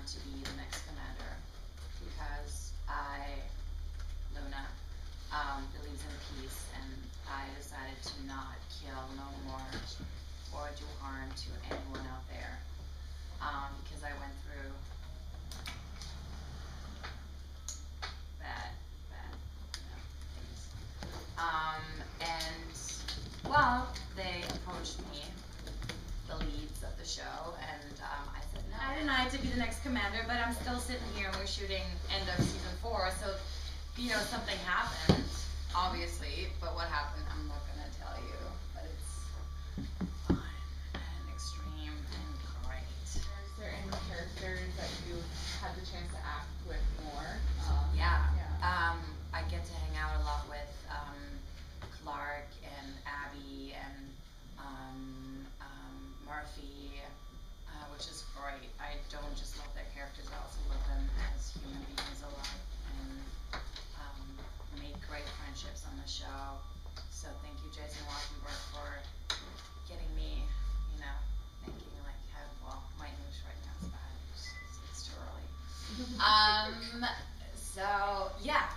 want to be the next commander because Luna, believes in peace, and I decided to not kill no more or do harm to anyone out there, because I went through bad, things. And, well, they approached me, the leads of the show, and I said no. I denied to be the next commander, but I'm still sitting here and we're shooting end of season 4, so, something happened, obviously, but what happened, I'm not gonna tell you, but it's fun and extreme and great. Is there any characters that you had the chance to act with more? I get to hang out a lot with Clarke and Abby and Murphy, which is great. I don't just love their characters, I also love them as human beings a lot, and made great friendships on the show. So thank you, Jason Rothenberg, for getting me, making my English right now is bad. It's too early. So yeah.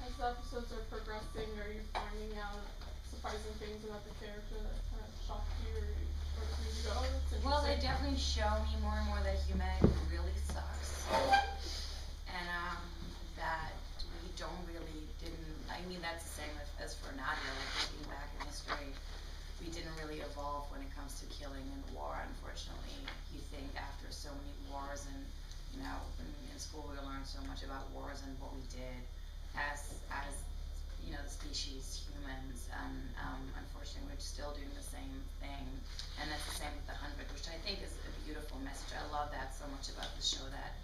As the episodes are progressing, are you finding out surprising things about the character that kind of shocked you, or made you go, oh, that's interesting? Well, they definitely show me more and more that humanity really sucks, and that we didn't. That's the same as for Nadia. Like, looking back in history, we didn't really evolve when it comes to killing and war. Unfortunately, you think after so many wars, and in school we learned so much about wars and what we did as the species, humans, and unfortunately we're still doing the same thing. And that's the same with the 100, which I think is a beautiful message. I love that so much about the show, that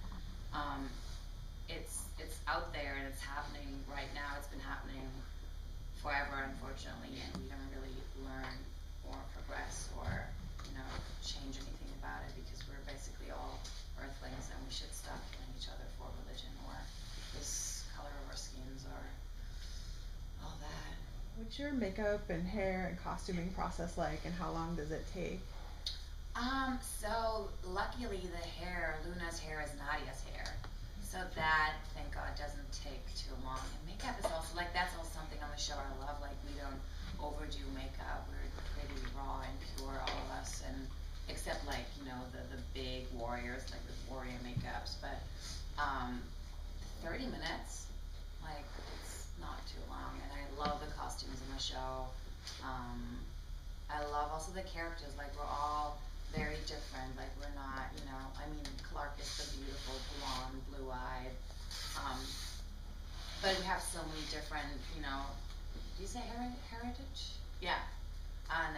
it's out there and it's happening right now. It's been happening forever, unfortunately, and we don't really learn or progress or change anything about it, because we're basically all Earthlings, and we should stop killing each other for religion or this color of our skins or all that. What's your makeup and hair and costuming process like, and how long does it take? So luckily Luna's hair is Nadia's hair. So that, thank God, doesn't take too long. And makeup is also, that's also something on the show I love. We don't overdo makeup. We're pretty raw and pure, all of us, and except the big warriors, with warrior makeups. But 30 minutes, it's not too long. And I love the costumes in the show. I love also the characters. We're all very different. We're not, Clarke is the beautiful blonde, blue-eyed. But we have so many different, do you say heritage? Yeah. And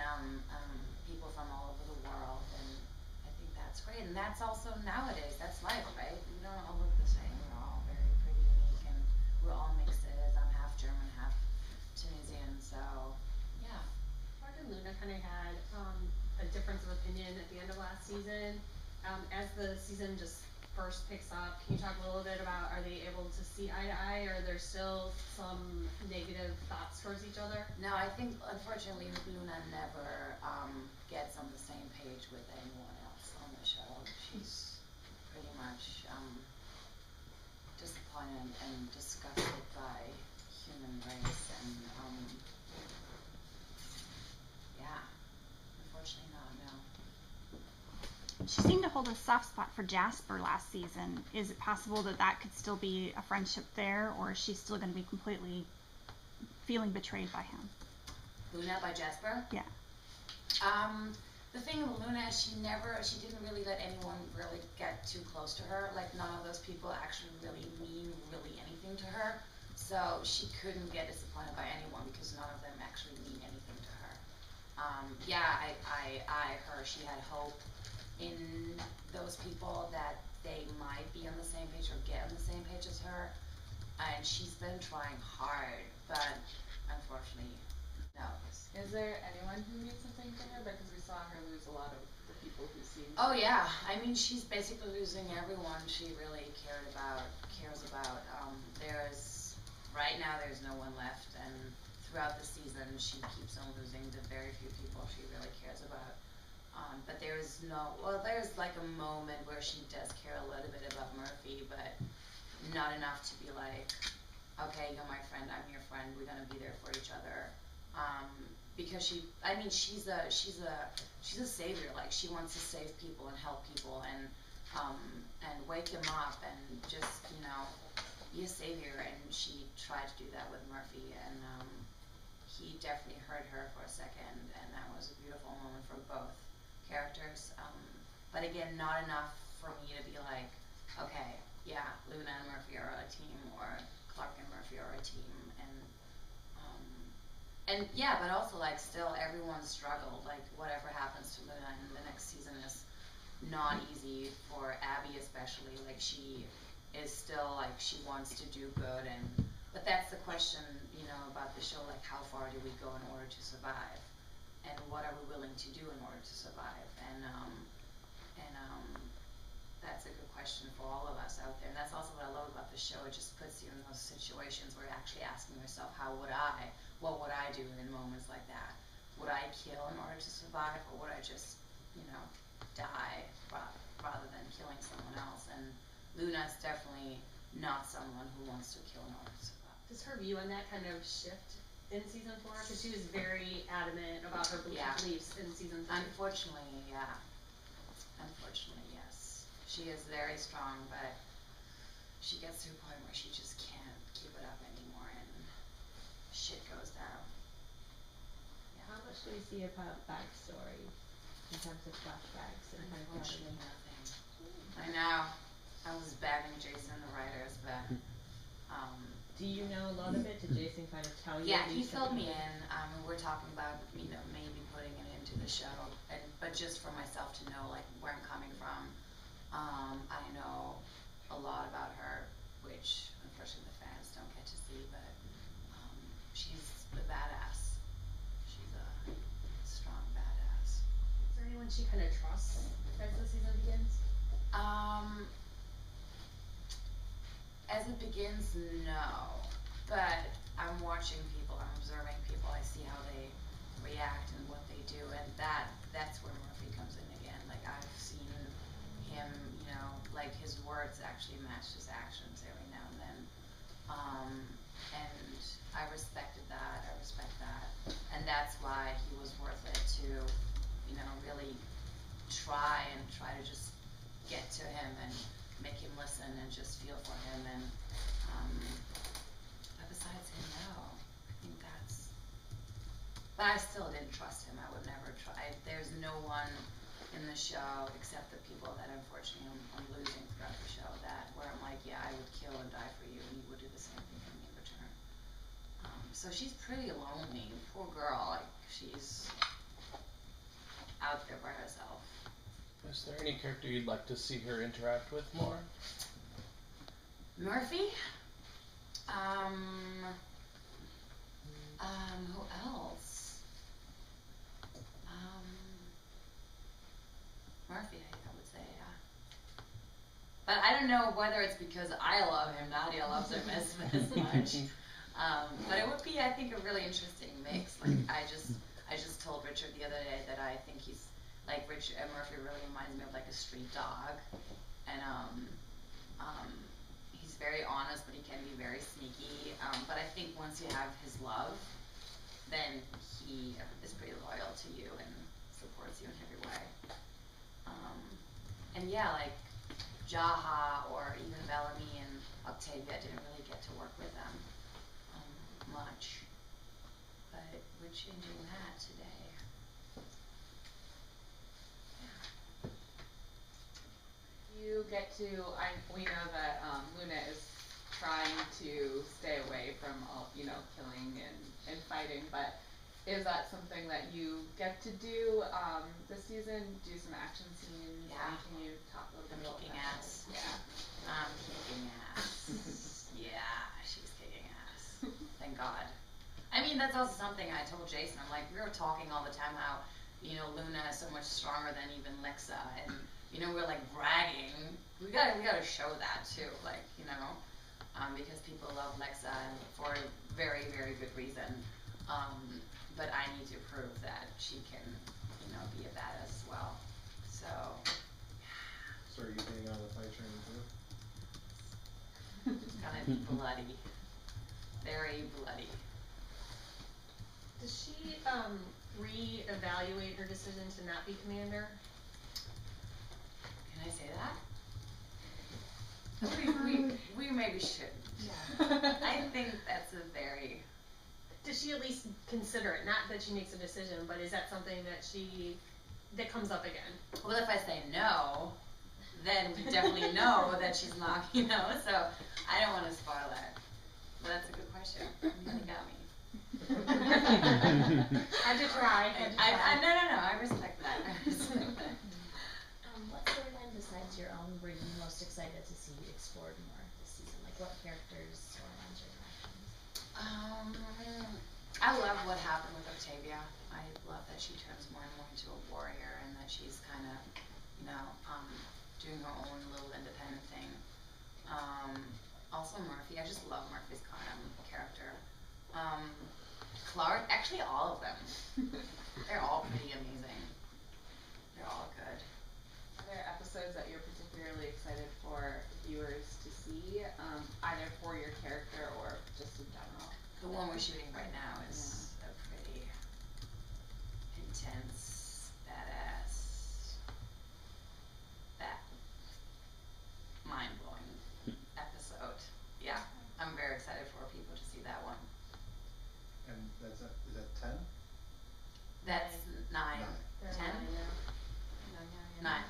people from all over the world, and I think that's great. And that's also nowadays, that's life, right? We don't all look the same. We're all very pretty, unique, and we're all mixes. I'm half German, half Tunisian, so yeah. Clarke and Luna kind of had a difference of opinion at the end of last season. As the season just first picks up, can you talk a little bit about, are they able to see eye to eye, or are there still some negative thoughts towards each other? No, I think unfortunately Luna never gets on the same page with anyone else on the show. She's pretty much disappointed and disgusted by human race, and yeah, unfortunately not, no. She seemed to hold a soft spot for Jasper last season. Is it possible that could still be a friendship there, or is she still going to be completely feeling betrayed by him? Luna by Jasper? Yeah. The thing with Luna is she didn't really let anyone really get too close to her. None of those people actually really mean anything to her. So she couldn't get disappointed by anyone, because none of them actually mean anything to her. She had hope in those people that they might be on the same page or get on the same page as her, and she's been trying hard, but unfortunately, no. Is there anyone who means something to her? Because we saw her lose a lot of the people who seemed. Oh yeah, she's basically losing everyone she really cares about. Right now there's no one left, and throughout the season she keeps on losing the very few people she really cares about. But there's there's like a moment where she does care a little bit about Murphy, but not enough to be like, okay, you're my friend, I'm your friend, we're gonna be there for each other. Because she's a savior. Like, she wants to save people and help people and wake them up and just, be a savior. And she tried to do that with Murphy, and he definitely hurt her for a second, and that was a beautiful moment for both characters. But again, not enough for me to be like, okay, yeah, Luna and Murphy are a team, or Clarke and Murphy are a team, and yeah, but also, like, still everyone struggled. Like, whatever happens to Luna in the next season is not easy for Abby, especially. Like, she is still, like, she wants to do good, but that's the question, about the show, like, how far do we go in order to survive? And what are we willing to do in order to survive? And that's a good question for all of us out there. And that's also what I love about the show. It just puts you in those situations where you're actually asking yourself, what would I do in moments like that? Would I kill in order to survive, or would I just, die rather than killing someone else? And Luna's definitely not someone who wants to kill in order to survive. Does her view on that kind of shift in season 4? Because she was very adamant about her beliefs in season 3. Unfortunately, yeah. Unfortunately, yes. She is very strong, but she gets to a point where she just can't keep it up anymore, and shit goes down. Yeah. How much do we see about backstory in terms of flashbacks and kind of Unfortunately, nothing. I know. I was bagging Jason and the writers, but do you know a lot of it? Did Jason kind of tell you? yeah, he filled me in. And we're talking about, maybe putting it into the show, but just for myself to know, like, where I'm coming from. I know a lot about her, which unfortunately the fans don't get to see, but she's a badass. She's a strong badass. Is there anyone she kind of trusts as the season begins? As it begins, no. But I'm watching people, I'm observing people, I see how they react and what they do, and that's where Murphy comes in again. Like, I've seen him, like, his words actually match his actions every now and then. And I respected that, I respect that. And that's why he was worth it to, really try to just get to him and make him listen and just feel for him. And but besides him, no. I think that's. But I still didn't trust him. I would never try. There's no one in the show except the people that unfortunately I'm losing throughout the show, where I'm like, yeah, I would kill and die for you, and you would do the same thing for me in return. So she's pretty lonely, poor girl. Like, she's out there by herself. Is there any character you'd like to see her interact with more? Murphy? Who else? Murphy, I would say, yeah. But I don't know whether it's because I love him, Nadia loves him as much. But it would be, I think, a really interesting mix. Like, I just told Richard the other day that I think he's, like, Murphy really reminds me of, like, a street dog. And, he's very honest, but he can be very sneaky. But I think once you have his love, then he is pretty loyal to you and supports you in every way. And yeah, like, Jaha or even Bellamy and Octavia didn't really get to work with them much. But we're changing that today. You get to, we know that Luna is trying to stay away from all, killing and fighting, but is that something that you get to do this season? Do some action scenes? Yeah. Can you talk a little bit about Kicking that? ass. Yeah. Kicking ass. Yeah, she's kicking ass. Thank God. I mean, that's also something I told Jason. I'm like, we were talking all the time how, Luna is so much stronger than even Lexa, and we're like bragging. We gotta show that too, like, because people love Lexa and for a very, very good reason. But I need to prove that she can, be a badass as well. So. So are you being on the fight training too? It's gonna be bloody. Very bloody. Does she re-evaluate her decision to not be commander? Can I say that? We maybe shouldn't. Yeah. I think that's a very. Does she at least consider it? Not that she makes a decision, but is that something that comes up again? Well, if I say no, then we definitely know that she's not, so I don't want to spoil that. But that's a good question. You really got me. Had to try. No, I respect that. What storyline besides your own were you most excited to see explored more this season? Like what characters, storylines, or interactions? I love what happened with Octavia. I love that she turns more and more into a warrior and that she's kind of, doing her own little independent thing. Also Murphy, I just love Murphy's character. Clarke, actually all of them. They're all pretty amazing. They're all good. Are there episodes that you're particularly excited for viewers to see, either for your character or just in general? The one we're shooting right now is a pretty intense, badass, mind-blowing episode. Yeah, I'm very excited for people to see that one. And is that 10? That's 9. 10? 9.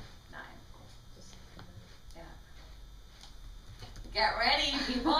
Yeah. Get ready, people!